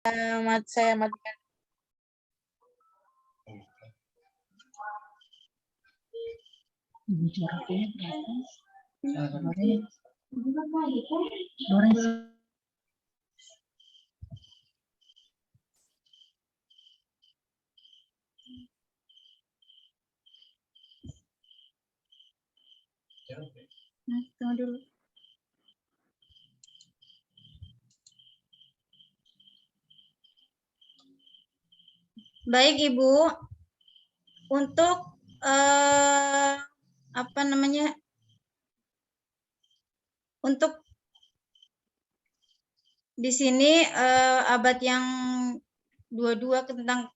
saya matikan. Tunggu dulu. Baik Ibu, untuk apa namanya? Untuk di sini abad yang 22 tentang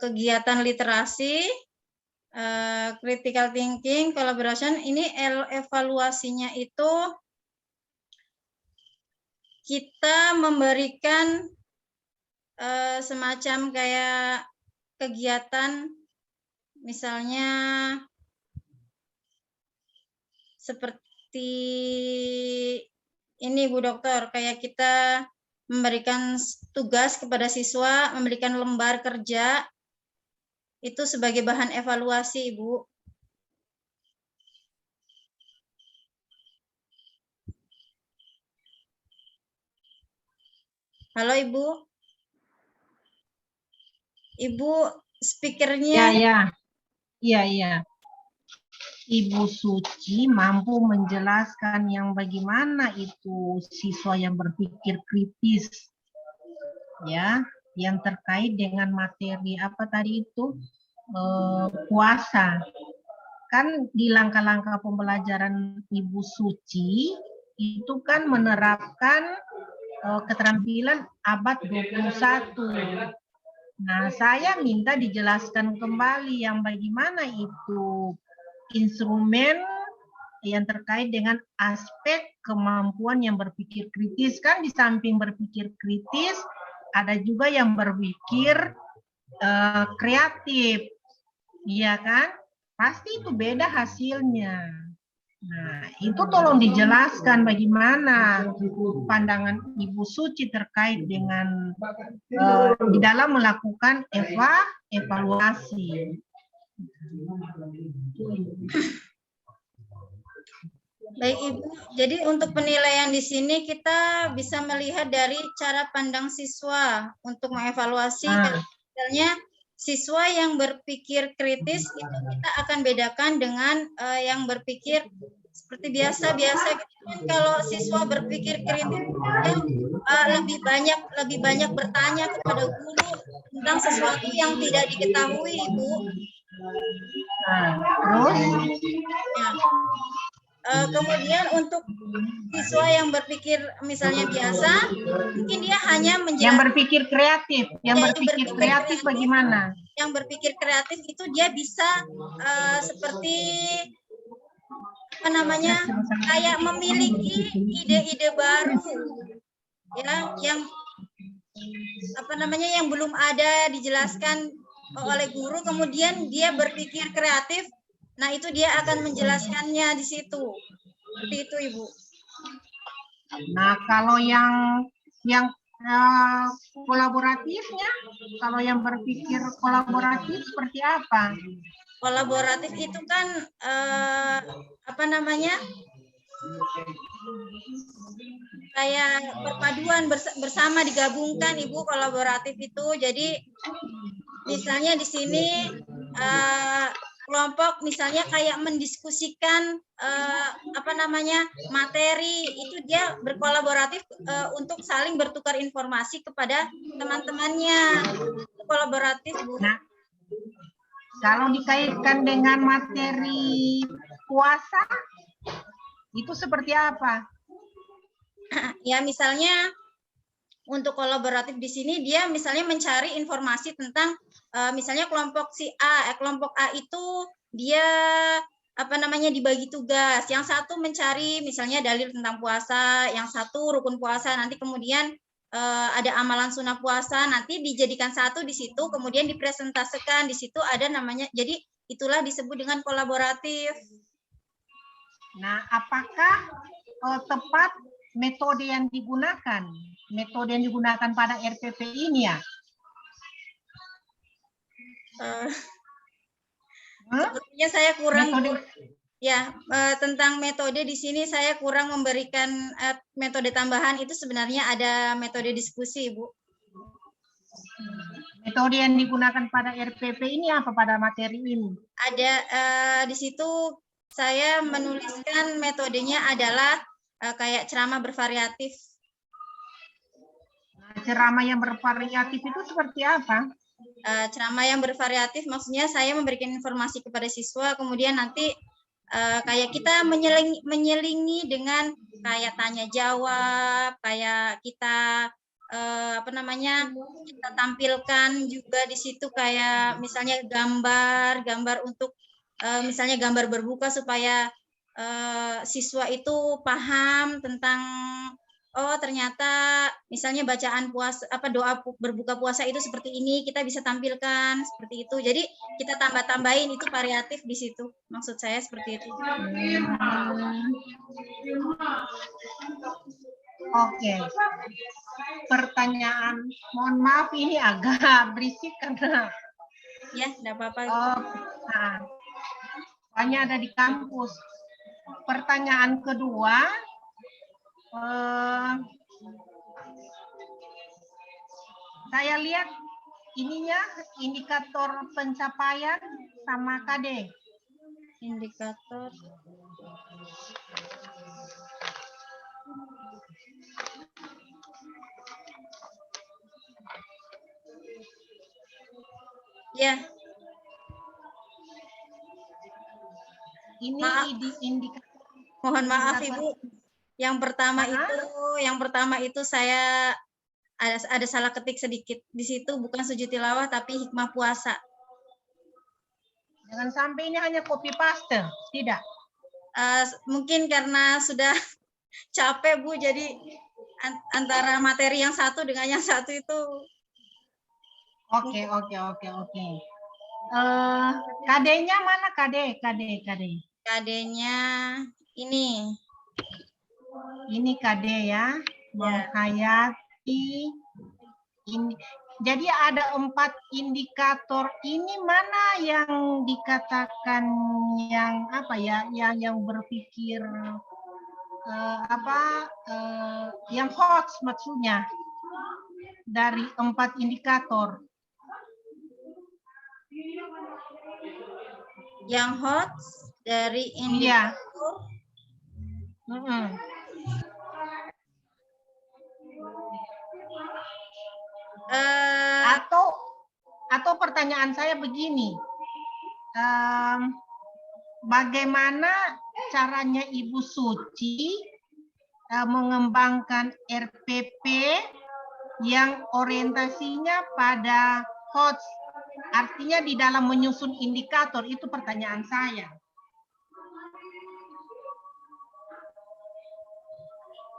kegiatan literasi, critical thinking, collaboration, ini evaluasinya itu kita memberikan semacam kayak kegiatan, misalnya seperti ini Bu Dokter, kayak kita memberikan tugas kepada siswa, memberikan lembar kerja, itu sebagai bahan evaluasi Ibu. Halo Ibu. Ibu speakernya. Iya. Ibu Suci mampu menjelaskan yang bagaimana itu siswa yang berpikir kritis, ya, yang terkait dengan materi apa tadi itu puasa. Kan di langkah-langkah pembelajaran Ibu Suci itu kan menerapkan keterampilan abad 21. Nah, saya minta dijelaskan kembali yang bagaimana itu instrumen yang terkait dengan aspek kemampuan yang berpikir kritis. Kan di samping berpikir kritis, ada juga yang berpikir kreatif. Iya kan? Pasti itu beda hasilnya. Nah, itu tolong dijelaskan bagaimana pandangan Ibu Suci terkait dengan di dalam melakukan evaluasi. Baik Ibu, jadi untuk penilaian di sini kita bisa melihat dari cara pandang siswa untuk mengevaluasi. Misalnya siswa yang berpikir kritis itu kita akan bedakan dengan yang berpikir seperti biasa. Kalau siswa berpikir kritis lebih banyak bertanya kepada guru tentang sesuatu yang tidak diketahui Ibu. Terus? Ya. Kemudian untuk siswa yang berpikir misalnya biasa, mungkin dia hanya menjelaskan. Yang berpikir kreatif, berpikir kreatif bagaimana? Yang berpikir kreatif itu dia bisa seperti apa namanya, kayak memiliki ide-ide baru, ya, yang apa namanya, yang belum ada dijelaskan oleh guru, kemudian dia berpikir kreatif. Nah, itu dia akan menjelaskannya di situ. Seperti itu, Ibu. Nah, kalau yang kolaboratifnya, kalau yang berpikir kolaboratif seperti apa? Kolaboratif itu kan apa namanya? Kayak perpaduan bersama digabungkan, Ibu, kolaboratif itu. Jadi misalnya di sini kelompok misalnya kayak mendiskusikan apa namanya, materi, itu dia berkolaboratif untuk saling bertukar informasi kepada teman-temannya. Itu kolaboratif, Bu. Nah, kalau dikaitkan dengan materi puasa, itu seperti apa? Ya, misalnya untuk kolaboratif di sini dia misalnya mencari informasi tentang misalnya kelompok kelompok A itu dia apa namanya dibagi tugas. Yang satu mencari misalnya dalil tentang puasa, yang satu rukun puasa. Nanti kemudian ada amalan sunnah puasa, nanti dijadikan satu di situ, kemudian dipresentasikan di situ ada namanya. Jadi itulah disebut dengan kolaboratif. Nah, apakah tepat metode yang digunakan. Metode yang digunakan pada RPP ini ya. Sepertinya saya kurang, Bu. Metode. Ya, tentang metode di sini saya kurang memberikan metode tambahan. Itu sebenarnya ada metode diskusi, Bu. Metode yang digunakan pada RPP ini apa pada materi ini? Ada di situ saya menuliskan metodenya adalah kayak ceramah bervariatif. Ceramah yang bervariatif itu seperti apa? Ceramah yang bervariatif maksudnya saya memberikan informasi kepada siswa, kemudian nanti kayak kita menyelingi dengan kayak tanya jawab, kayak kita kita tampilkan juga di situ kayak misalnya gambar untuk misalnya gambar berbuka supaya siswa itu paham tentang oh ternyata misalnya bacaan puasa doa berbuka puasa itu seperti ini, kita bisa tampilkan seperti itu. Jadi kita tambah-tambahin itu variatif di situ. Maksud saya seperti itu. Oke. Pertanyaan, mohon maaf ini agak berisik karena ya enggak apa-apa. Soalnya ada di kampus. Pertanyaan kedua, saya lihat ininya indikator pencapaian sama KD. Indikator. Ya. Ini indikator. Mohon maaf Ibu. Yang pertama itu saya ada salah ketik sedikit di situ, bukan sujud tilawah tapi hikmah puasa. Jangan sampai ini hanya copy paste, tidak? Mungkin karena sudah capek Bu, jadi antara materi yang satu dengan yang satu itu. Oke. KD-nya mana KD? KD-nya ini. Ini KD ya, menghayati ini. Jadi ada 4 indikator. Ini mana yang dikatakan yang apa ya? Yang berpikir yang hoax maksudnya dari 4 indikator. Yang hoax dari indikator. Iya. Atau pertanyaan saya begini, bagaimana caranya Ibu Suci mengembangkan RPP yang orientasinya pada hoax, artinya di dalam menyusun indikator, itu pertanyaan saya.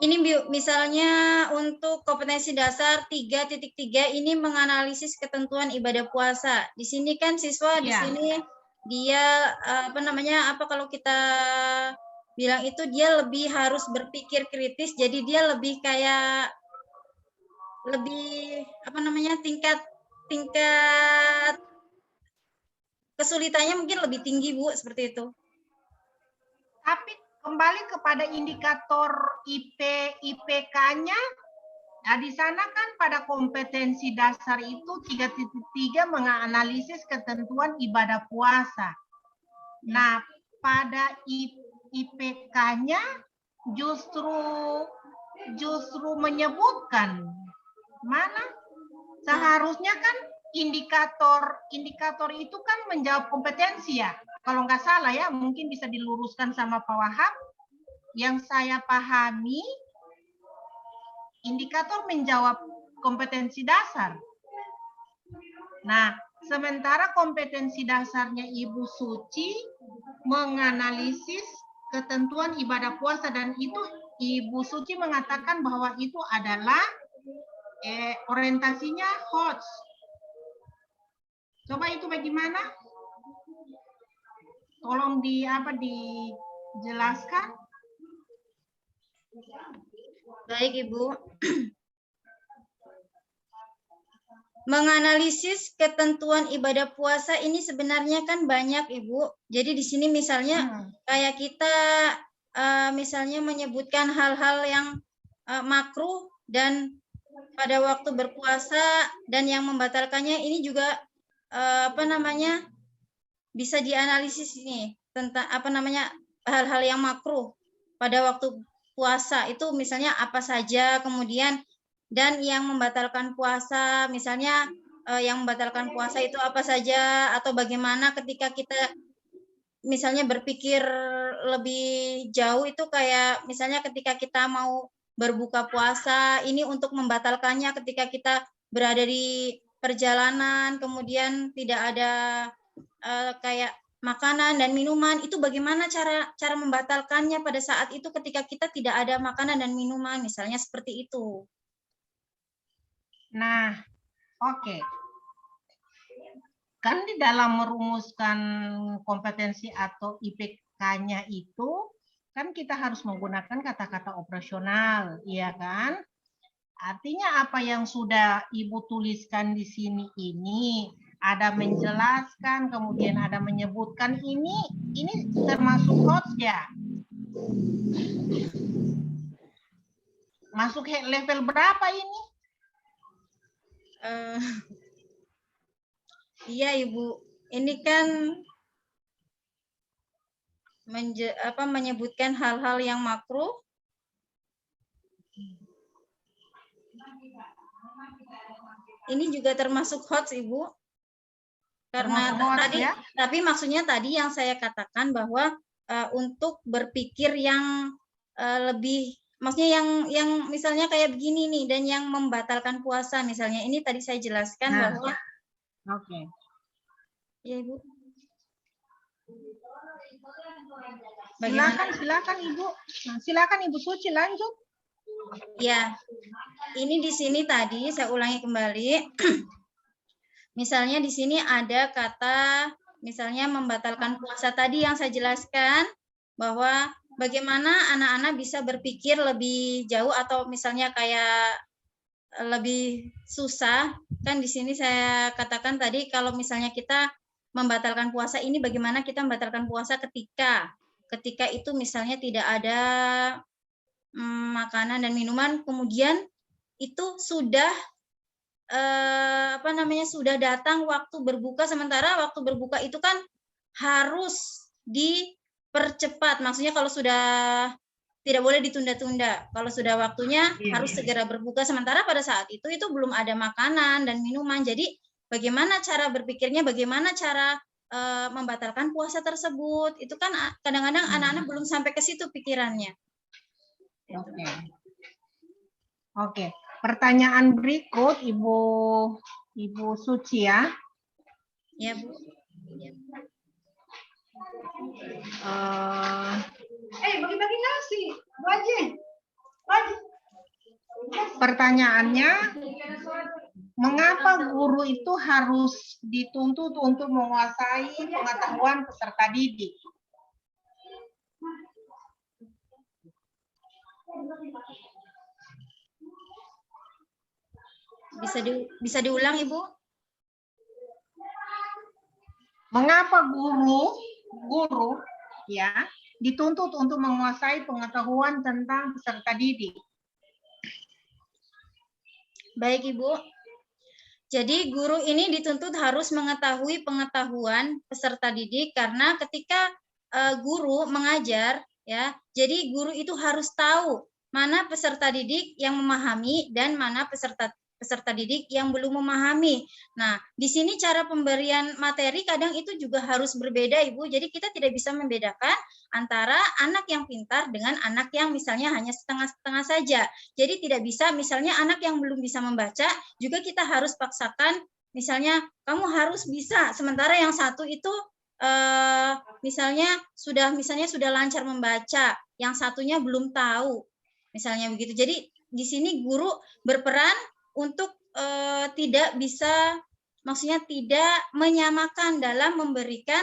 Ini misalnya untuk kompetensi dasar 3.3 ini menganalisis ketentuan ibadah puasa. Di sini kan siswa di sini dia kalau kita bilang itu dia lebih harus berpikir kritis, jadi dia lebih kayak tingkat kesulitannya mungkin lebih tinggi Bu, seperti itu. Tapi kembali kepada indikator IPK-nya, nah di sana kan pada kompetensi dasar itu 3.3 menganalisis ketentuan ibadah puasa. Nah, pada IPK-nya justru menyebutkan mana seharusnya kan indikator itu kan menjawab kompetensi ya. Kalau nggak salah ya, mungkin bisa diluruskan sama Pak Wahab. Yang saya pahami, indikator menjawab kompetensi dasar. Nah, sementara kompetensi dasarnya Ibu Suci menganalisis ketentuan ibadah puasa, dan itu Ibu Suci mengatakan bahwa itu adalah orientasinya hoax. Coba itu bagaimana? Tolong dijelaskan. Baik, Ibu. Menganalisis ketentuan ibadah puasa ini sebenarnya kan banyak, Ibu. Jadi di sini misalnya kayak kita misalnya menyebutkan hal-hal yang makruh dan pada waktu berpuasa dan yang membatalkannya ini juga apa namanya bisa dianalisis ini tentang apa namanya hal-hal yang makruh pada waktu puasa itu misalnya apa saja, kemudian dan yang membatalkan puasa misalnya yang membatalkan puasa itu apa saja atau bagaimana ketika kita misalnya berpikir lebih jauh itu kayak misalnya ketika kita mau berbuka puasa ini untuk membatalkannya ketika kita berada di perjalanan kemudian tidak ada kayak makanan dan minuman itu bagaimana cara membatalkannya pada saat itu ketika kita tidak ada makanan dan minuman misalnya seperti itu. Nah, oke. Kan di dalam merumuskan kompetensi atau IPK-nya itu kan kita harus menggunakan kata-kata operasional, iya kan? Artinya apa yang sudah Ibu tuliskan di sini ini ada menjelaskan, kemudian ada menyebutkan ini termasuk HOTS ya? Masuk level berapa ini? Iya Ibu, ini kan menyebutkan hal-hal yang makruh. Ini juga termasuk HOTS Ibu. Karena tadi, ya? Tapi maksudnya tadi yang saya katakan bahwa untuk berpikir yang lebih, maksudnya yang misalnya kayak begini nih, dan yang membatalkan puasa misalnya, ini tadi saya jelaskan bahwa. Oke. Ya Ibu. Silakan Ibu. Silakan Ibu Suci lanjut. Ya, ini di sini tadi saya ulangi kembali. Misalnya di sini ada kata misalnya membatalkan puasa tadi yang saya jelaskan bahwa bagaimana anak-anak bisa berpikir lebih jauh atau misalnya kayak lebih susah kan di sini saya katakan tadi kalau misalnya kita membatalkan puasa ini bagaimana kita membatalkan puasa ketika itu misalnya tidak ada makanan dan minuman kemudian itu sudah sudah datang waktu berbuka sementara waktu berbuka itu kan harus dipercepat maksudnya kalau sudah tidak boleh ditunda-tunda kalau sudah waktunya harus segera berbuka sementara pada saat itu belum ada makanan dan minuman jadi bagaimana cara berpikirnya bagaimana cara membatalkan puasa tersebut itu kan kadang-kadang anak-anak belum sampai ke situ pikirannya. Oke. Pertanyaan berikut Ibu Suci ya. Ya, Bu. Bagi-bagi nasi. Wajib. Pertanyaannya, mengapa guru itu harus dituntut untuk menguasai pengetahuan peserta didik? Bisa diulang, Ibu? Mengapa guru ya dituntut untuk menguasai pengetahuan tentang peserta didik? Baik, Ibu. Jadi guru ini dituntut harus mengetahui pengetahuan peserta didik karena ketika guru mengajar ya, jadi guru itu harus tahu mana peserta didik yang memahami dan mana peserta didik yang belum memahami. Nah, di sini cara pemberian materi kadang itu juga harus berbeda, Ibu. Jadi kita tidak bisa membedakan antara anak yang pintar dengan anak yang misalnya hanya setengah-setengah saja. Jadi tidak bisa misalnya anak yang belum bisa membaca juga kita harus paksakan misalnya kamu harus bisa sementara yang satu itu misalnya sudah lancar membaca, yang satunya belum tahu. Misalnya begitu. Jadi di sini guru berperan untuk tidak bisa, maksudnya tidak menyamakan dalam memberikan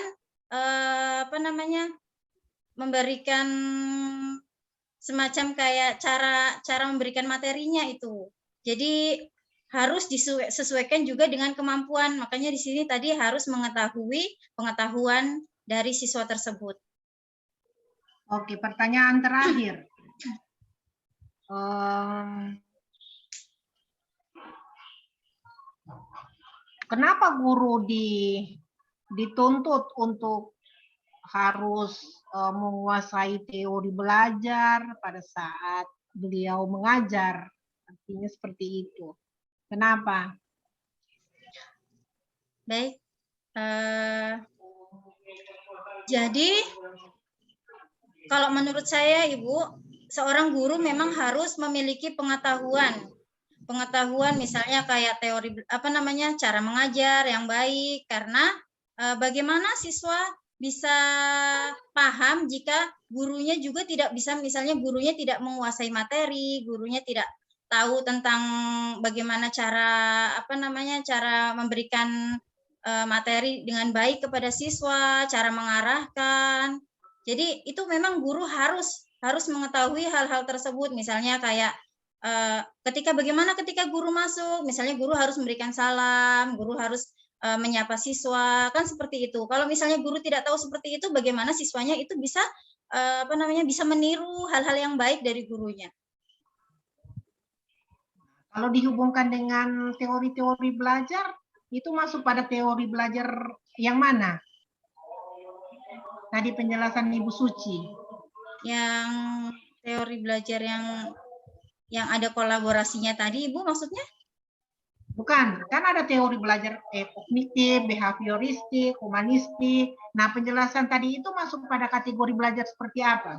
memberikan semacam kayak cara memberikan materinya itu. Jadi harus disesuaikan juga dengan kemampuan. Makanya di sini tadi harus mengetahui pengetahuan dari siswa tersebut. Oke, pertanyaan terakhir. Kenapa guru dituntut untuk harus menguasai teori belajar pada saat beliau mengajar? Artinya seperti itu. Kenapa? Baik. Jadi kalau menurut saya, Ibu, seorang guru memang harus memiliki pengetahuan misalnya kayak teori cara mengajar yang baik, karena bagaimana siswa bisa paham jika gurunya juga tidak bisa, misalnya gurunya tidak menguasai materi, gurunya tidak tahu tentang bagaimana cara cara memberikan materi dengan baik kepada siswa, cara mengarahkan. Jadi itu memang guru harus mengetahui hal-hal tersebut, misalnya kayak bagaimana ketika guru masuk, misalnya guru harus memberikan salam, guru harus menyapa siswa, kan seperti itu. Kalau misalnya guru tidak tahu seperti itu, bagaimana siswanya itu bisa bisa meniru hal-hal yang baik dari gurunya. Kalau dihubungkan dengan teori-teori belajar, itu masuk pada teori belajar yang mana? Tadi penjelasan Ibu Suci. Yang teori belajar yang ada kolaborasinya tadi, Ibu maksudnya? Bukan, kan ada teori belajar kognitif, behavioristik, humanistik. Nah, penjelasan tadi itu masuk pada kategori belajar seperti apa?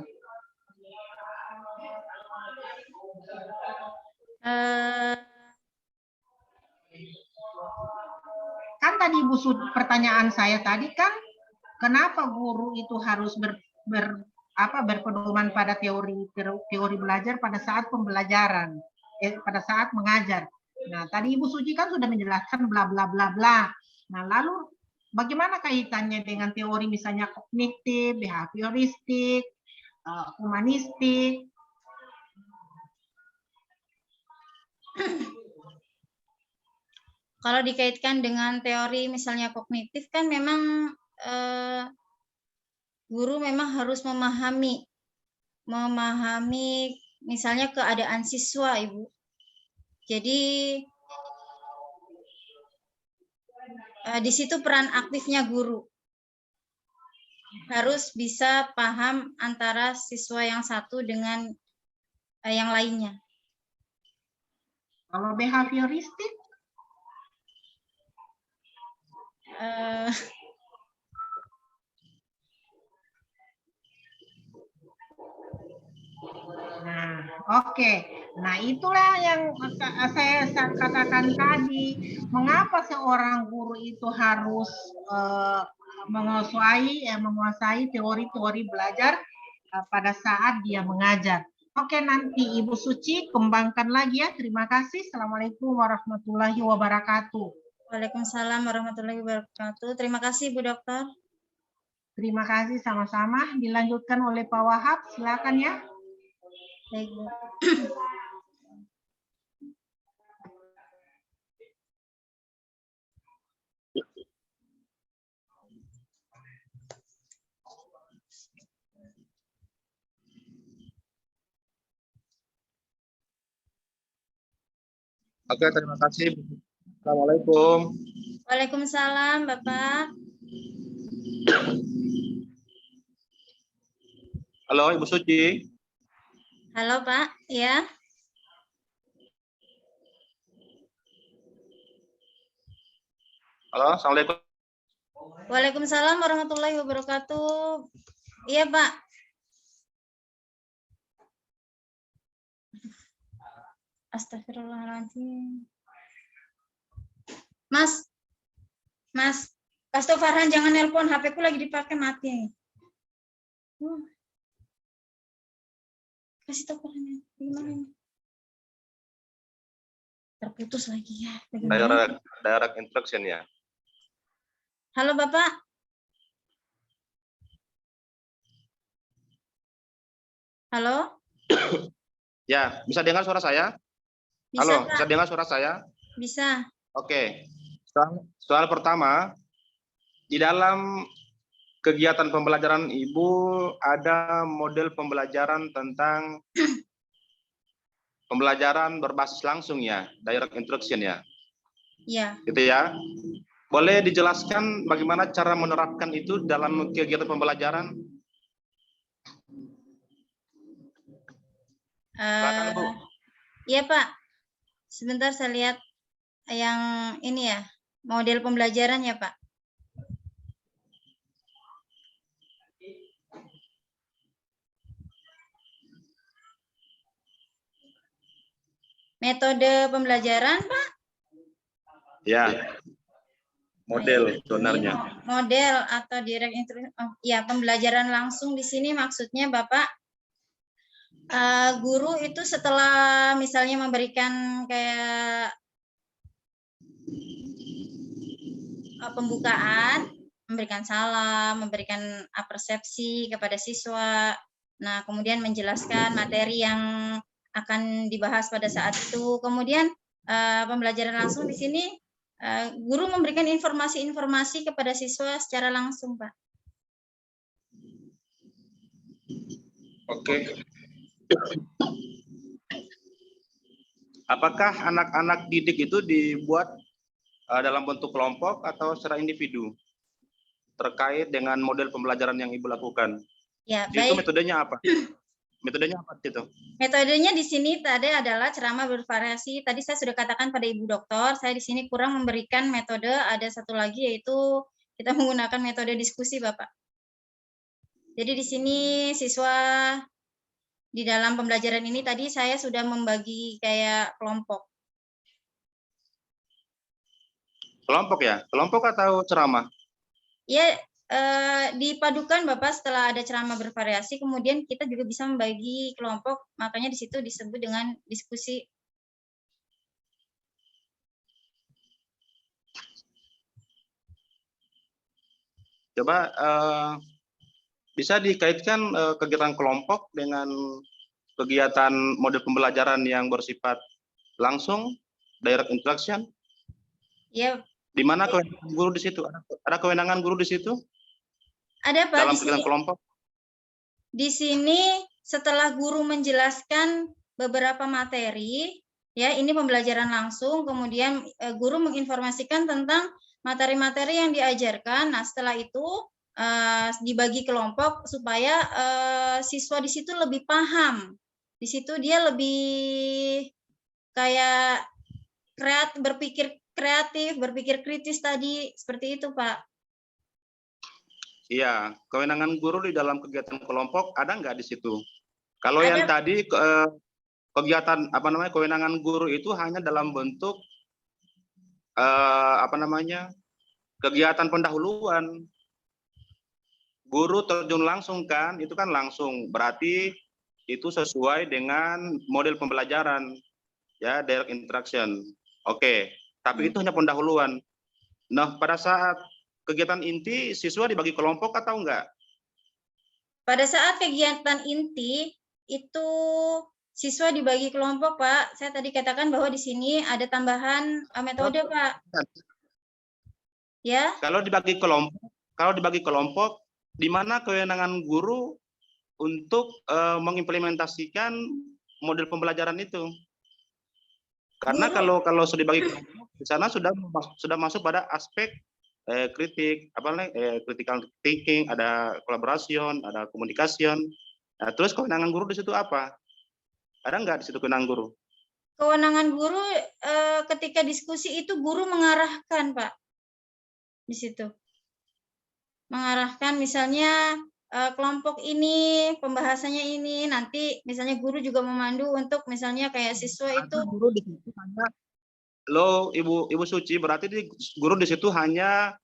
Kan tadi Ibu pertanyaan saya tadi kan, kenapa guru itu harus berpedoman pada teori belajar pada saat pembelajaran, pada saat mengajar. Nah, tadi Ibu Suci kan sudah menjelaskan bla bla bla bla. Nah, lalu bagaimana kaitannya dengan teori misalnya kognitif, behavioristik, humanistik? Kalau dikaitkan dengan teori misalnya kognitif kan memang guru memang harus memahami misalnya keadaan siswa, Ibu. Jadi di situ peran aktifnya guru. Harus bisa paham antara siswa yang satu dengan yang lainnya. Kalau behavioristik? Nah, oke. Nah, itulah yang saya katakan tadi. Mengapa seorang guru itu harus menguasai teori-teori belajar pada saat dia mengajar. Oke, nanti Ibu Suci kembangkan lagi ya. Terima kasih. Assalamualaikum warahmatullahi wabarakatuh. Waalaikumsalam warahmatullahi wabarakatuh. Terima kasih, Bu Dokter. Terima kasih sama-sama. Dilanjutkan oleh Pak Wahab. Silakan ya. Baik, Bu. Oke, terima kasih. Assalamualaikum. Waalaikumsalam, Bapak. Halo, Ibu Suci. Halo, Pak. Ya. Halo, Assalamualaikum. Waalaikumsalam warahmatullahi wabarakatuh. Iya, Pak. Astagfirullahaladzim. Mas, Pastor Farhan jangan nelpon, HP ku lagi dipakai mati. Kasih tahu Farhan, gimana ini? Terputus lagi ya. Direct instruction ya. Halo Bapak. Halo. Ya, bisa dengar suara saya? Bisa, Halo, Pak. bisa dengar suara saya? Bisa. Oke. Soal pertama, di dalam kegiatan pembelajaran Ibu ada model pembelajaran tentang pembelajaran berbasis langsung ya, direct instruction ya. Iya. Gitu ya. Boleh dijelaskan bagaimana cara menerapkan itu dalam kegiatan pembelajaran? Silakan, Bu. Iya, Pak. Sebentar saya lihat yang ini ya, model pembelajaran ya, Pak. Metode pembelajaran, Pak? Ya. Model sebenarnya. Model atau direct instruction. Oh, ya, pembelajaran langsung di sini maksudnya Bapak guru itu setelah misalnya memberikan kayak pembukaan, memberikan salam, memberikan persepsi kepada siswa. Nah, kemudian menjelaskan materi yang akan dibahas pada saat itu. Kemudian pembelajaran langsung di sini guru memberikan informasi-informasi kepada siswa secara langsung, Pak. Oke. Apakah anak-anak didik itu dibuat dalam bentuk kelompok atau secara individu terkait dengan model pembelajaran yang Ibu lakukan? Ya, itu baik. metodenya apa? Metodenya apa itu? Metodenya di sini tadi adalah ceramah bervariasi. Tadi saya sudah katakan pada Ibu Dokter, saya di sini kurang memberikan metode, ada satu lagi yaitu kita menggunakan metode diskusi, Bapak. Jadi di sini siswa di dalam pembelajaran ini tadi saya sudah membagi kayak kelompok. Kelompok ya? Kelompok atau ceramah? Ya, dipadukan Bapak setelah ada ceramah bervariasi, kemudian kita juga bisa membagi kelompok, makanya di situ disebut dengan diskusi. Coba bisa dikaitkan kegiatan kelompok dengan kegiatan model pembelajaran yang bersifat langsung, direct instruction? Ya. Di mana kewenangan guru di situ? Ada kewenangan guru di situ? Ada, Pak, dalam di sini. Kelompok? Di sini setelah guru menjelaskan beberapa materi, ya ini pembelajaran langsung, kemudian guru menginformasikan tentang materi-materi yang diajarkan. Nah, setelah itu dibagi kelompok supaya siswa di situ lebih paham. Di situ dia lebih kayak berpikir kreatif, berpikir kritis tadi, seperti itu, Pak. Iya, kewenangan guru di dalam kegiatan kelompok ada nggak di situ? Kalau Ada. yang tadi kegiatan kewenangan guru itu hanya dalam bentuk kegiatan pendahuluan. Guru terjun langsung kan, itu kan langsung, berarti itu sesuai dengan model pembelajaran, ya, direct instruction. Oke, tapi itu hanya pendahuluan. Nah, pada saat kegiatan inti, siswa dibagi kelompok atau enggak? Pada saat kegiatan inti, itu siswa dibagi kelompok, Pak. Saya tadi katakan bahwa di sini ada tambahan metode, Pak. Ya. Kalau dibagi kelompok, di mana kewenangan guru untuk mengimplementasikan model pembelajaran itu? Karena kalau sudah dibagi kelompok, di sana sudah masuk pada aspek kritik, critical thinking, ada collaboration, ada communication. Nah, terus kewenangan guru di situ apa? Ada nggak di situ kewenangan guru? Kewenangan guru ketika diskusi itu guru mengarahkan, Pak. Di situ. Mengarahkan misalnya kelompok ini, pembahasannya ini, nanti misalnya guru juga memandu untuk misalnya kayak siswa itu. Guru di situ hanya, Ibu Suci, berarti guru di situ hanya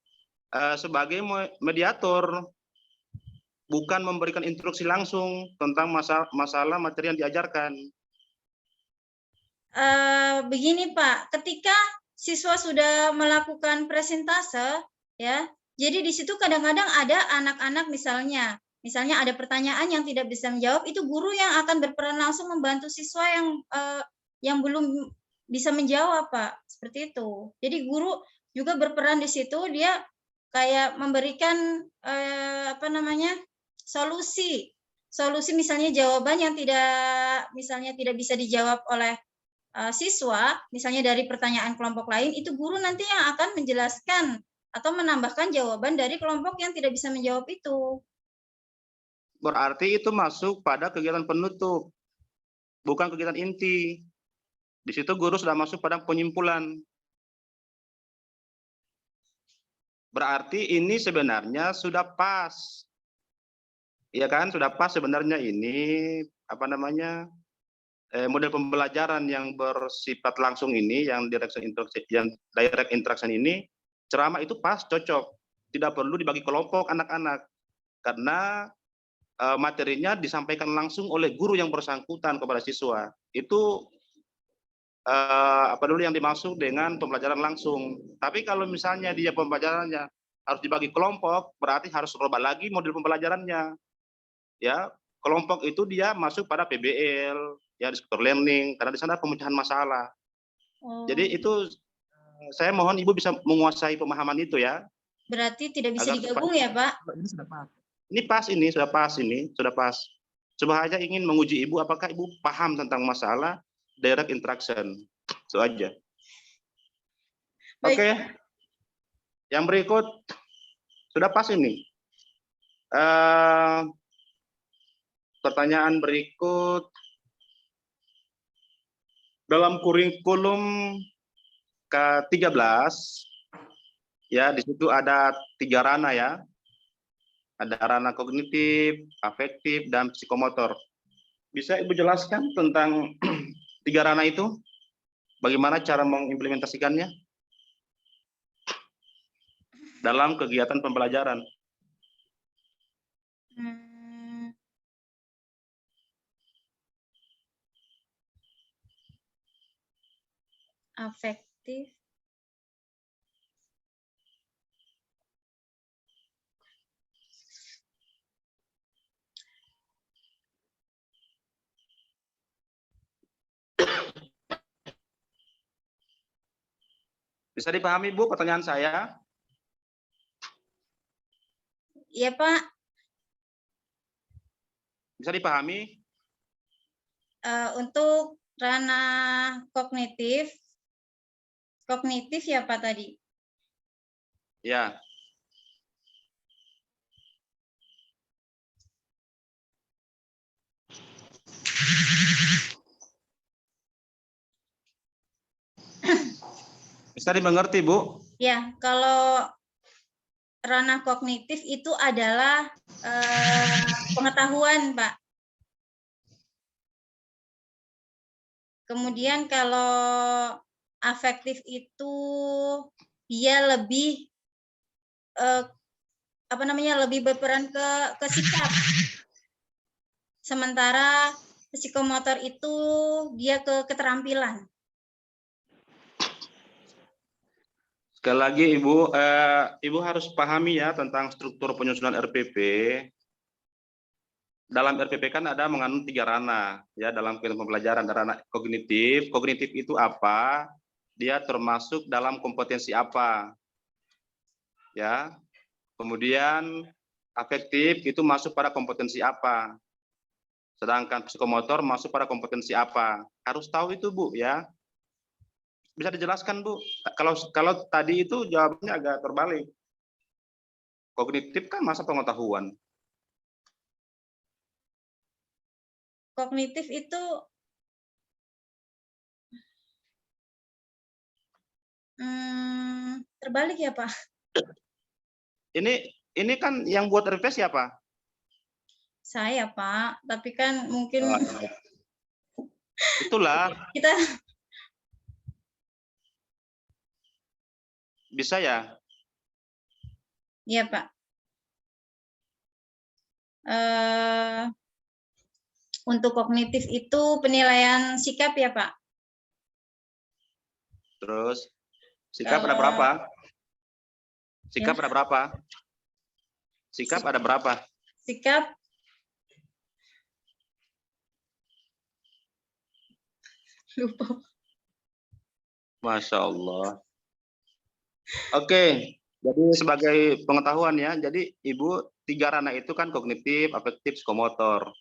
sebagai mediator, bukan memberikan instruksi langsung tentang masalah materi yang diajarkan. Begini, Pak, ketika siswa sudah melakukan presentase, ya, jadi di situ kadang-kadang ada anak-anak misalnya misalnya ada pertanyaan yang tidak bisa menjawab, itu guru yang akan berperan langsung membantu siswa yang belum bisa menjawab, Pak. Seperti itu. Jadi guru juga berperan di situ, dia kayak memberikan solusi. Solusi misalnya jawaban yang tidak bisa dijawab oleh siswa, misalnya dari pertanyaan kelompok lain, itu guru nanti yang akan menjelaskan atau menambahkan jawaban dari kelompok yang tidak bisa menjawab itu. Berarti itu masuk pada kegiatan penutup, bukan kegiatan inti. Di situ guru sudah masuk pada penyimpulan. Berarti ini sebenarnya sudah pas. Iya kan, sudah pas sebenarnya ini model pembelajaran yang bersifat langsung ini, yang direct interaction ini, ceramah itu pas, cocok. Tidak perlu dibagi kelompok anak-anak, karena materinya disampaikan langsung oleh guru yang bersangkutan kepada siswa. Itu yang dimaksud dengan pembelajaran langsung. Tapi kalau misalnya dia pembelajarannya harus dibagi kelompok, berarti harus berubah lagi model pembelajarannya. Ya, kelompok itu dia masuk pada PBL, ya discover learning, karena di sana pemecahan masalah. Jadi itu saya mohon Ibu bisa menguasai pemahaman itu ya. Berarti tidak bisa digabung ya, Pak? Ini sudah pas. Sudah pas. Coba aja ingin menguji Ibu apakah Ibu paham tentang masalah direct interaction. Itu aja. Oke. Yang berikut sudah pas ini. Pertanyaan berikut, dalam kurikulum ke-13 ya, di situ ada 3 ranah ya. Ada ranah kognitif, afektif, dan psikomotor. Bisa Ibu jelaskan tentang 3 ranah itu? Bagaimana cara mengimplementasikannya dalam kegiatan pembelajaran? Afektif. Bisa dipahami, Bu, pertanyaan saya? Iya, Pak. Bisa dipahami? Untuk ranah kognitif ya Pak tadi? Ya. Bisa dimengerti, Bu? Ya, kalau ranah kognitif itu adalah pengetahuan, Pak. Kemudian kalau afektif itu dia lebih lebih berperan ke sikap. Sementara psikomotor itu dia ke keterampilan. Sekali lagi Ibu, Ibu harus pahami ya tentang struktur penyusunan RPP. Dalam RPP kan ada mengandung 3 ranah ya dalam kegiatan pembelajaran. Ada ranah kognitif. Kognitif itu apa? Dia termasuk dalam kompetensi apa? Ya. Kemudian afektif itu masuk pada kompetensi apa? Sedangkan psikomotor masuk pada kompetensi apa? Harus tahu itu, Bu, ya. Bisa dijelaskan, Bu? Kalau tadi itu jawabannya agak terbalik. Kognitif kan masa pengetahuan. Kognitif itu terbalik ya, Pak? Ini kan yang buat RPP siapa? Saya, Pak. Tapi kan mungkin itulah. Kita bisa ya? Iya, Pak. Untuk kognitif itu penilaian sikap ya, Pak? Terus sikap ada berapa? Sikap ada berapa? Sikap ada berapa? sikap lupa. Masya Allah. Oke, jadi sebagai pengetahuan ya, jadi Ibu, 3 ranah itu kan kognitif, afektif, psikomotor.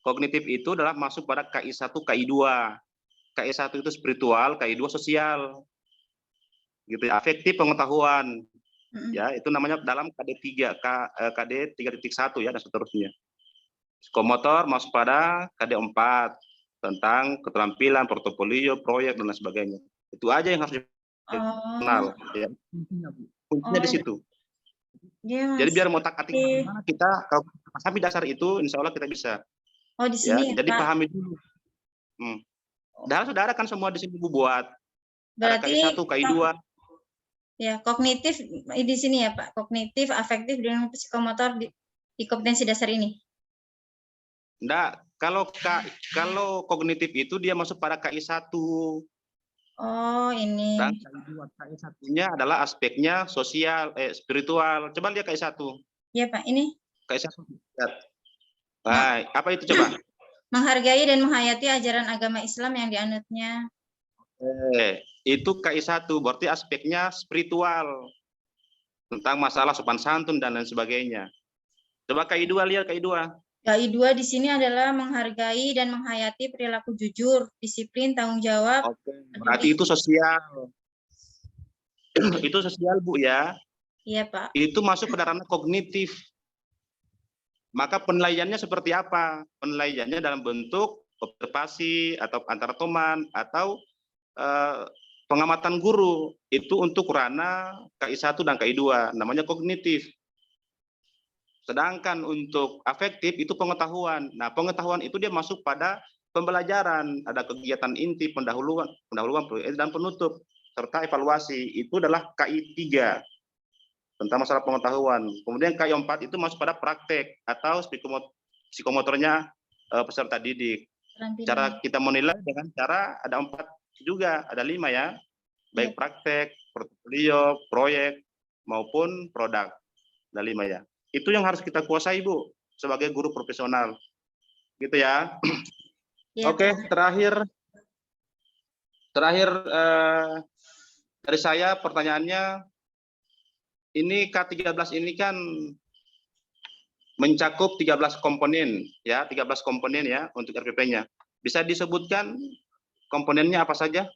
Kognitif itu adalah masuk pada KI 1, KI 2. KI 1 itu spiritual, KI 2 sosial. Gitu ya. Afektif pengetahuan. Ya, itu namanya dalam KD 3, KD 3.1 ya dan seterusnya. Psikomotor masuk pada KD 4 tentang keterampilan, portofolio, proyek dan lain sebagainya. Itu aja yang harus dikenal ya. Kuncinya di situ. Jadi biar ngotak-atik gimana kita kalau sampai dasar itu insya Allah kita bisa. Oh, di sini ya, jadi Pak. pahami dulu. Saudara kan semua di sini Bu buat. Berarti KI 1, KI 2. Ya, kognitif di sini ya Pak. Kognitif, afektif dan psikomotor di kompetensi dasar ini. Enggak, kalau kognitif itu dia masuk pada KI 1. Oh, ini. Dan KI 1-nya adalah aspeknya sosial, spiritual. Coba lihat KI 1. Iya Pak, ini. KI 1. Nah, apa itu coba? Menghargai dan menghayati ajaran agama Islam yang dianutnya. Itu KI 1, berarti aspeknya spiritual. Tentang masalah sopan santun dan lain sebagainya. Coba KI 2, lihat KI 2. KI 2 di sini adalah menghargai dan menghayati perilaku jujur, disiplin, tanggung jawab. Oke, berarti itu sosial. Itu sosial Bu ya. Iya Pak. Itu masuk ke ranah kognitif. Maka penilaiannya seperti apa? Penilaiannya dalam bentuk observasi atau antar teman atau pengamatan guru. Itu untuk ranah KI 1 dan KI 2, namanya kognitif. Sedangkan untuk afektif itu pengetahuan. Nah, pengetahuan itu dia masuk pada pembelajaran, ada kegiatan inti, pendahuluan dan penutup serta evaluasi. Itu adalah KI 3 tentang masalah pengetahuan. Kemudian KI 4 itu masuk pada praktek atau psikomotornya peserta didik. Cara kita menilai dengan cara ada 4 juga, ada 5 ya. Baik praktek, portfolio, proyek maupun produk. Ada 5 ya. Itu yang harus kita kuasai Bu sebagai guru profesional. Gitu ya. Ya, oke, terakhir dari saya pertanyaannya, ini K13 ini kan mencakup 13 komponen ya, 13 komponen ya untuk RPP-nya. Bisa disebutkan komponennya apa saja?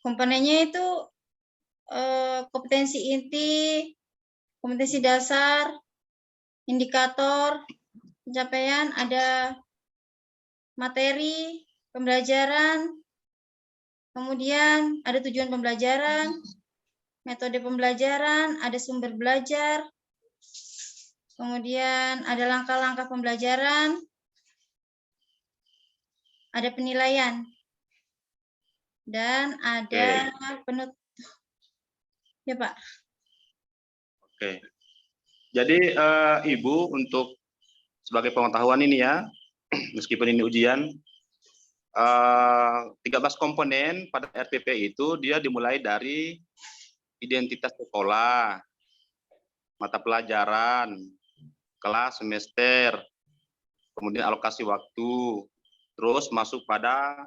Komponennya itu kompetensi inti, kompetensi dasar, indikator, pencapaian, ada materi, pembelajaran, kemudian ada tujuan pembelajaran, metode pembelajaran, ada sumber belajar, kemudian ada langkah-langkah pembelajaran, ada penilaian, dan ada penutup. Ya Pak. Oke. Jadi Ibu untuk sebagai pengetahuan ini ya, meskipun ini ujian, 13 komponen pada RPP itu dia dimulai dari identitas sekolah, mata pelajaran, kelas, semester, kemudian alokasi waktu, terus masuk pada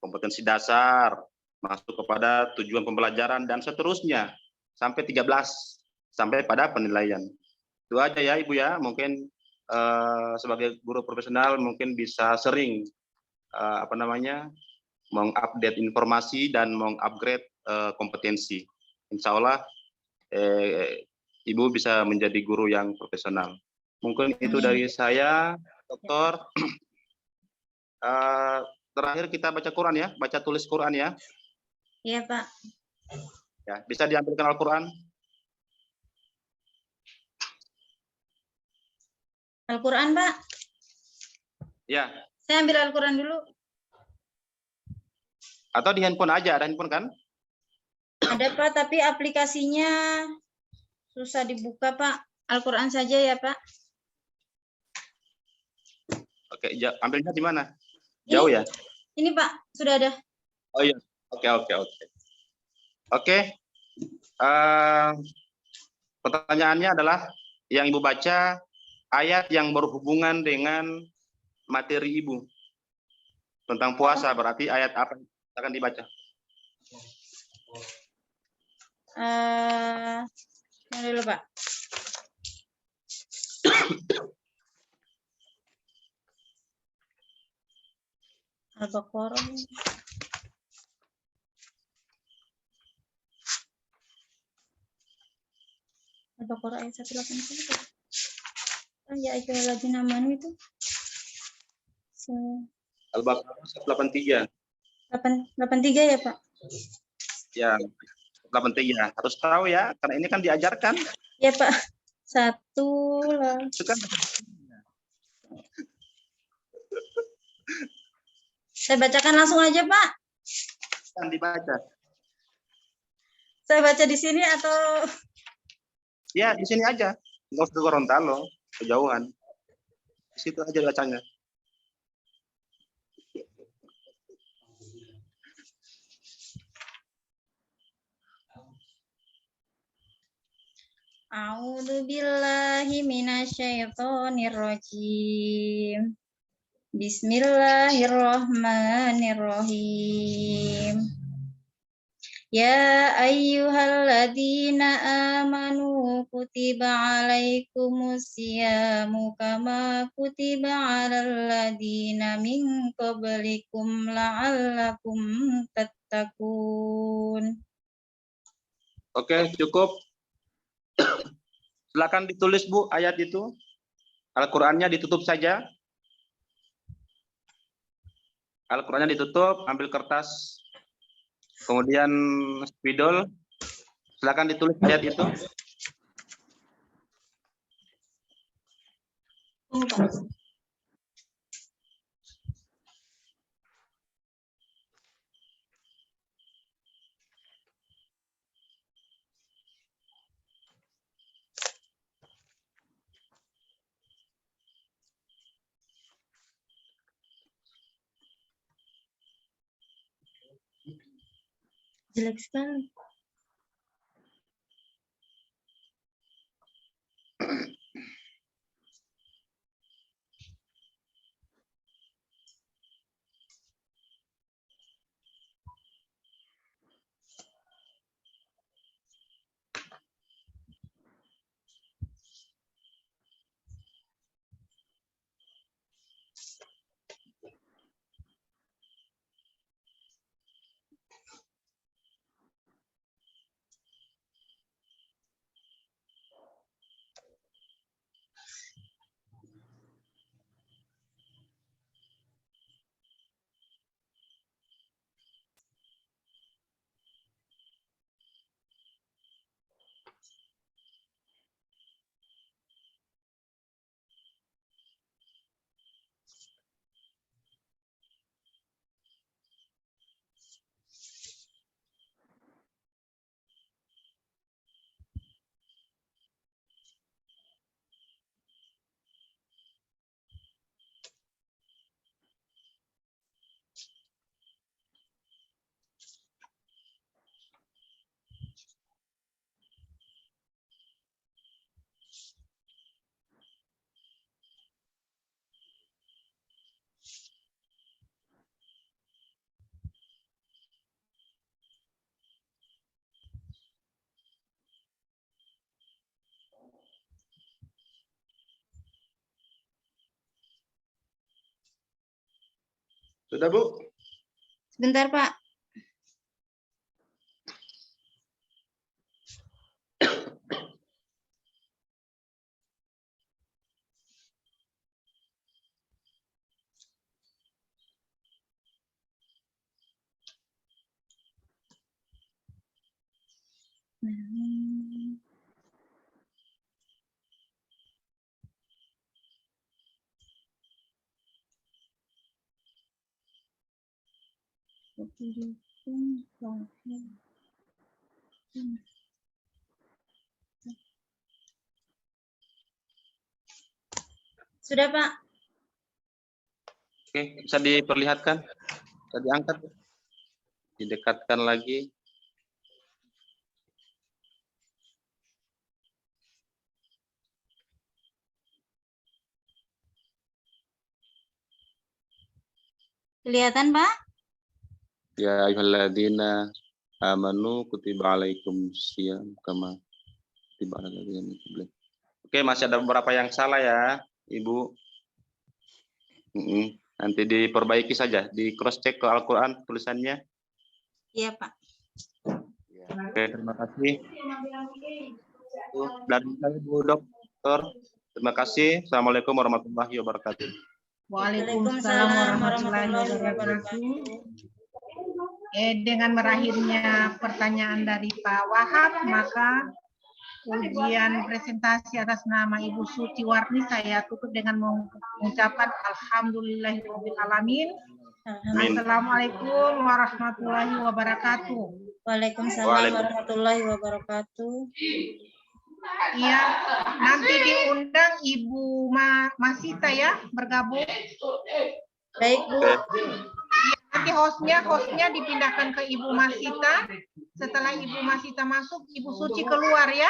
kompetensi dasar, masuk kepada tujuan pembelajaran, dan seterusnya, sampai 13, sampai pada penilaian. Itu aja ya Ibu ya, mungkin sebagai guru profesional mungkin bisa sering mengupdate informasi dan mengupgrade kompetensi. Insya Allah Ibu bisa menjadi guru yang profesional. Mungkin itu dari saya, Dokter. Terakhir kita baca Quran ya, baca tulis Quran ya. Iya Pak. Ya, bisa diambilkan Al-Quran. Al-Quran Pak. Ya. Saya ambil Al-Quran dulu. Atau di handphone aja, ada handphone kan? Ada Pak, tapi aplikasinya susah dibuka Pak. Al-Quran saja ya Pak. Oke, ambilnya di mana? Jauh ya? Ini Pak, sudah ada. Oh iya, oke. Oke. Pertanyaannya adalah yang Ibu baca ayat yang berhubungan dengan materi Ibu tentang puasa, berarti ayat apa yang akan dibaca? Yang dulu Pak. Al-Baqarah. Al-Baqarah ayat 183. Ya ayyuhalladzina amanu itu. Al-Baqarah 183. 83 ya Pak? Ya, 83. Harus tahu ya, karena ini kan diajarkan. Ya Pak. Satu lah. Itu kan Saya bacakan langsung aja Pak. kan dibaca. Saya baca di sini atau? Ya, di sini aja. Nggak usah ke Gorontalo, kejauhan. Di situ aja bacanya. A'udzu billahi minasyaitonir rajim. Bismillahirrahmanirrahim. Ya ayyuhalladzina amanu kutiba alaikumusyamu kama kutiba alal ladzina min qablikum la'allakum tattaqun. Oke, cukup. Silakan ditulis Bu ayat itu. Al-Qur'annya ditutup saja. Al-Qur'annya ditutup, ambil kertas. Kemudian spidol. Silakan ditulis ayat itu. Jelek sekali. Sudah Bu? Sebentar Pak. Sudah Pak. Oke, bisa diperlihatkan. Bisa diangkat. Didekatkan lagi. Kelihatan, Pak? Ya ayyuhalladzina amanu kutiba alaikum syiyam kama kutiba alal ladzina min qablikum. Oke, masih ada beberapa yang salah ya, Ibu. Nanti diperbaiki saja, di cross check ke Al-Qur'an tulisannya. Iya, Pak. Oke, terima kasih. Dari saya Bu Dokter. Terima kasih. Assalamualaikum warahmatullahi wabarakatuh. Waalaikumsalam warahmatullahi wabarakatuh. Dengan berakhirnya pertanyaan dari Pak Wahab, maka ujian presentasi atas nama Ibu Suci Warni saya tutup dengan mengucapkan alhamdulillahirabbil alamin. Assalamualaikum warahmatullahi wabarakatuh. Waalaikumsalam warahmatullahi wabarakatuh. Iya, nanti diundang Ibu Masita ya bergabung. Baik, Bu. Nanti hostnya dipindahkan ke Ibu Masita. Setelah Ibu Masita masuk, Ibu Suci keluar ya.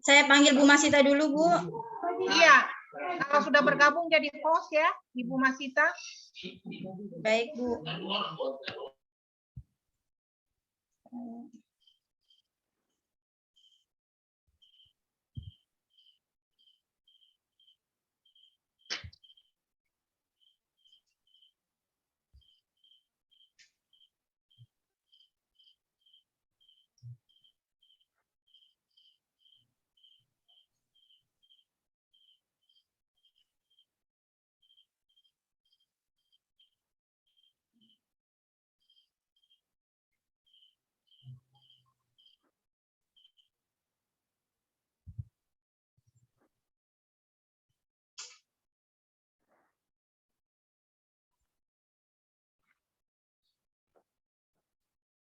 Saya panggil Bu Masita dulu, Bu. Iya, kalau sudah bergabung jadi host ya, Ibu Masita. Baik, Bu.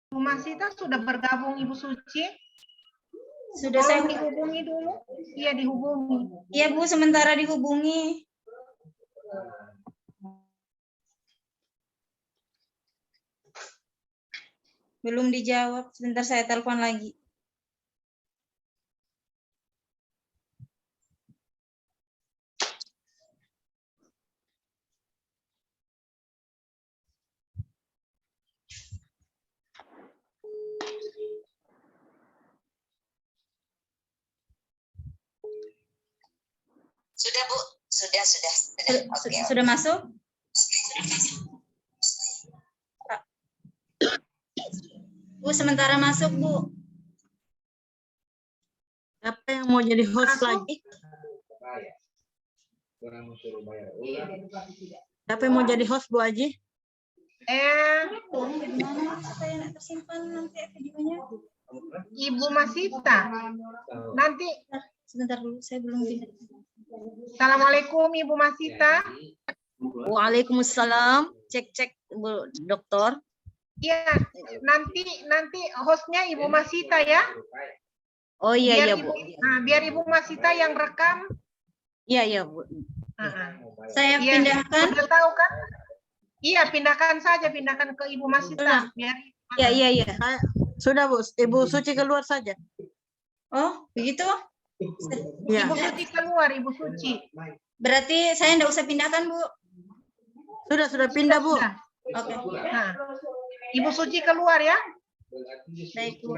Ibu Masita sudah bergabung Ibu Suci? Sudah saya dihubungi dulu? Iya, dihubungi. Iya, Bu, sementara dihubungi. Belum dijawab, sebentar saya telepon lagi. Sudah, Bu. Sudah. Okay. Sudah masuk? Bu, sementara masuk, Bu. Siapa yang mau jadi host lagi? Siapa yang mau jadi host, Bu Aji? Mana saya nak tersimpan nanti videonya? Ibu Masita. Nanti Sebentar dulu, saya belum pindah. Assalamualaikum Ibu Masita. Waalaikumsalam. Cek Bu Dokter. Iya, nanti hostnya Ibu Masita ya. Oh iya Bu. Biar Ibu Masita yang rekam. Iya Bu. Saya Ya, pindahkan. sudah tahu kan? Iya, pindahkan ke Ibu Masita. Biar. Iya. Sudah Bu. Ibu Suci keluar saja. Oh, begitu? Ya. Ibu Suci keluar, Ibu Suci. Berarti saya enggak usah pindahkan, Bu. Sudah pindah Bu. Oke. Nah, Ibu Suci keluar ya. Baik, Bu.